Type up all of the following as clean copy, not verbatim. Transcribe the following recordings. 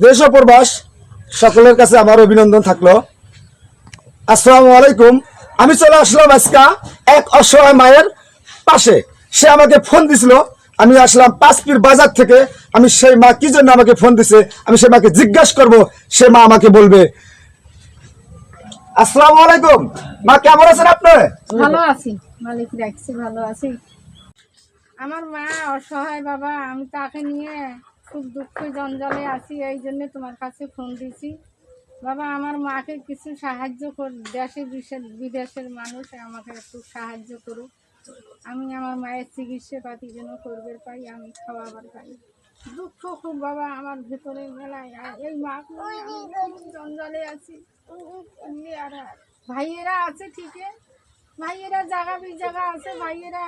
দেশ ও প্রবাস সকলের কাছে আমার অভিনন্দন থাকলো। আসসালামু আলাইকুম। আমি চলে আসলাম আজকে এক অসহায় মায়ের পাশে। সে আমাকে ফোন দিছিল, আমি আসলাম পাঁচপির বাজার থেকে। আমি সেই মা কি জন্য আমাকে ফোন দিছে আমি সেই মাকে জিজ্ঞাসা করব, সে মা আমাকে বলবে। আসসালামু আলাইকুম মা, কেমন আছেন আপনি? ভালো আছি, মালিক রাখছি, ভালো আছি। আমার মা অসহায় বাবা, আমি তাকে নিয়ে খুব দুঃখ জঞ্জালে আছি, এই জন্য তোমার কাছে ফোন দিছি। বাবা আমার মাকে কিছু সাহায্য কর, দেশে বিদেশের মানুষ আমাকে একটু সাহায্য করো। আমি আমার মায়ের চিকিৎসা পাতি যেন করবে পাই, আমি খাওয়াবার পাই। দুঃখ খুব বাবা আমার ভেতরে মেলায়, আর এই মাকে নিয়ে আমি খুব জঞ্জালে আছি। আর ভাইয়েরা আছে ঠিকই, ভাইয়েরা জায়গা জায়গা আছে, ভাইয়েরা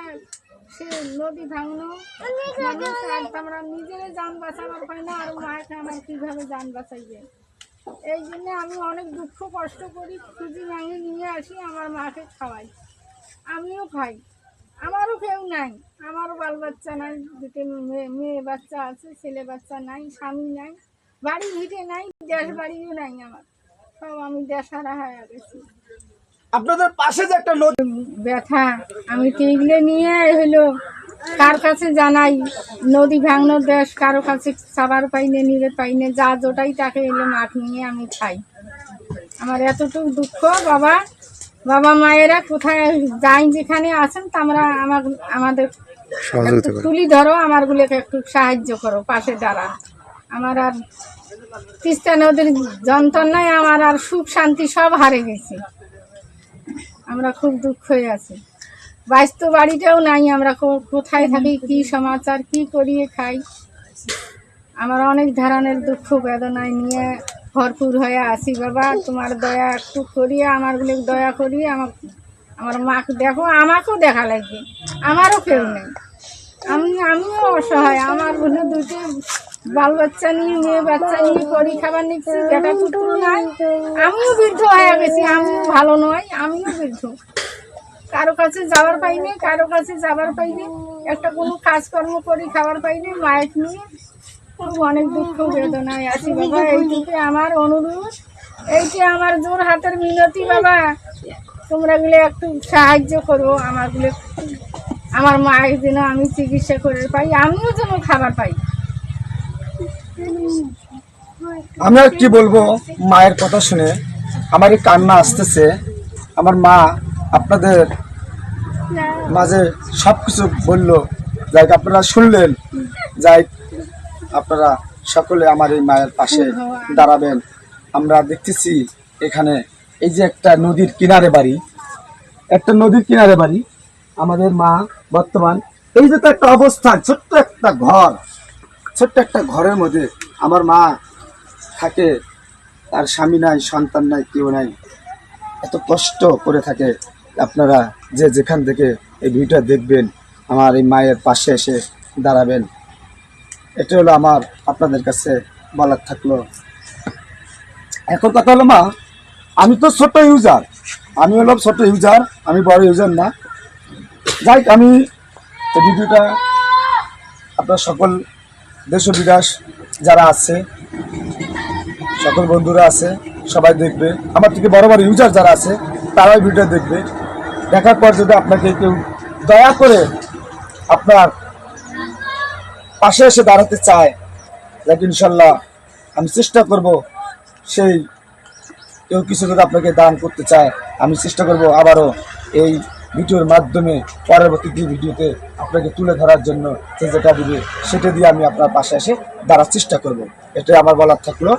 সে নদী ভাঙনো মানুষ, আর আমরা নিজেরা যান বাঁচানোর পাই না, আর মাকে আমার কীভাবে যান বাঁচাইবে। এই জন্য আমি অনেক দুঃখ কষ্ট করি, খুঁজি ভাঙি নিয়ে আসি, আমার মাকে খাওয়াই, আমিও খাই। আমারও কেউ নাই, আমারও বাল বাচ্চা নাই, দুটো মেয়ে বাচ্চা আছে, ছেলে বাচ্চা নাই, স্বামী নাই, বাড়ি ভিটে নাই, দেশ বাড়িও নাই আমার, সব আমি দেশারা হয়ে গেছি। আপনাদের পাশে যে একটা নদী ব্যথা, আমি টিগলে নিয়ে হইলো কার কাছে জানাই, নদী ভাঙনো দেশ, কারো কাছে সাবার পাইনে, নিবে পাইনে, যা জোটাই তাকে এলো মাঠ নিয়ে আমি খাই। আমার এতটুকু দুঃখ বাবা। বাবা মায়েরা কোথায় যাই যেখানে আছেন, তোমরা আমাদের একটু তুলি ধরো, আমারগুলোকে একটু সাহায্য করো, পাশে দাঁড়া। আমার আর তিস্তা নদীর যন্ত্রণায় আমার আর সুখ শান্তি সব হারে গেছে। আমরা খুব দুঃখ হয়ে আছি, বাস্তব বাড়িটাও নাই, আমরা কোথায় থাকি, কি সমাচার, কি করিয়ে খাই। আমার অনেক ধরনের দুঃখ বেদনায় নিয়ে ভরপুর হয়ে আছি বাবা। তোমার দয়া একটু করিয়ে, আমারগুলো দয়া করিয়ে আমার মাকে দেখো, আমাকেও দেখা লাগবে, আমারও কেউ নেই, আমিও অসহায়। আমার বোনে দুটো বাল বাচ্চা নিয়ে, মেয়ে বাচ্চা নিয়ে করি খাবার নিচ্ছি, বেটা পুত্র নাই, আমিও বৃদ্ধ হয়ে গেছি, আমিও ভালো নয়, আমিও বৃদ্ধ। কারো কাছে যাওয়ার পাইনি, কারো কাছে যাবার পাইনি, একটা কোনো কাজকর্ম করি খাবার পাইনি, মায়ের নিয়ে খুব অনেক দুঃখ বেদনায় আছি বাবা। এইটুকু আমার অনুরোধ, এইটি আমার জোর হাতের মিনতি বাবা, তোমরা গুলো একটু সাহায্য করবো আমারগুলো, আমার মায়ের যেন আমি চিকিৎসা করে পাই, আমিও যেন খাবার পাই। আমি আর কি বলবো, মায়ের কথা শুনে আমারই কান্না আসতেছে। আমার মা আপনাদের মাঝে সবকিছু বললো, যাই আপনারা শুনলেন, যাই আপনারা সকলে আমার এই মায়ের পাশে দাঁড়াবেন। আমরা দেখতেছি এখানে এই যে একটা নদীর কিনারে বাড়ি, একটা নদীর কিনারে বাড়ি আমাদের মা বর্তমান। এই যে তো একটা অবস্থান, ছোট্ট একটা ঘর, ছোট্ট একটা ঘরের মধ্যে আমার মা থাকে, তার স্বামী নাই, সন্তান নাই, কেউ নাই, এত কষ্ট করে থাকে। আপনারা যে যেখান থেকে এই ভিডিওটা দেখবেন, আমার এই মায়ের পাশে এসে দাঁড়াবেন, এটা হলো আমার আপনাদের কাছে বলার থাকলো। এখন কথা হলো মা, আমি তো ছোট ইউজার, আমি হলাম ছোট ইউজার, আমি বড় ইউজার না। যাই আমি এই ভিডিওটা আপনার সকল দেশ ও বিদেশ যারা আছে, সকল বন্ধুরা আছে, সবাই দেখবে। আমার থেকে বড় বড় ইউজার যারা আছে তারাই ভিডিও দেখবে। দেখার পর যদি আপনাকে কেউ দয়া করে আপনার পাশে এসে দাঁড়াতে চায়, যাকে ইনশাল্লাহ আমি চেষ্টা করব। সেই কেউ কিছু যদি আপনাকে দান করতে চায়, আমি চেষ্টা করব আবারও এই ভিডিওর মাধ্যমে পরবর্তী ভিডিওতে আপনাকে তুলে ধরার জন্য যেটা দিবে সেটা দিয়ে আমি আপনার পাশে এসে দাঁড়ার চেষ্টা করব। এটাই আমার বলার থাকলো।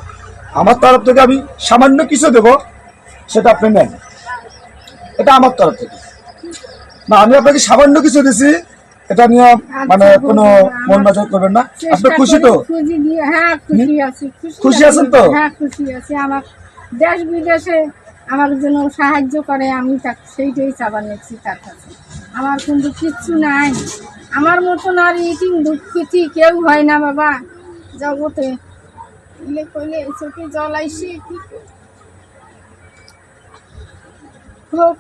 আমার তরফ থেকে আমি সামান্য কিছু দেব, সেটা আপনি নেন, এটা আমার তরফ থেকে না। আমি আপনাকে সামান্য কিছু দিছি, এটা নিয়ে মানে কোনো মন বাজার করবেন না। আপনি খুশি তো? হ্যাঁ খুশি আছি। খুশি আছেন তো? হ্যাঁ খুশি আছি। আমার দেশ বিদেশে আমার জন্য সাহায্য করে, আমি সেইটাই চাবার নিচ্ছি তার কাছে। আমার কিন্তু কিচ্ছু নাই, আমার মতন আর ইটিং দুঃখিত কেউ হয় না বাবা জগতে। ইলে কইলে চোখে জল আইসে কি হোক।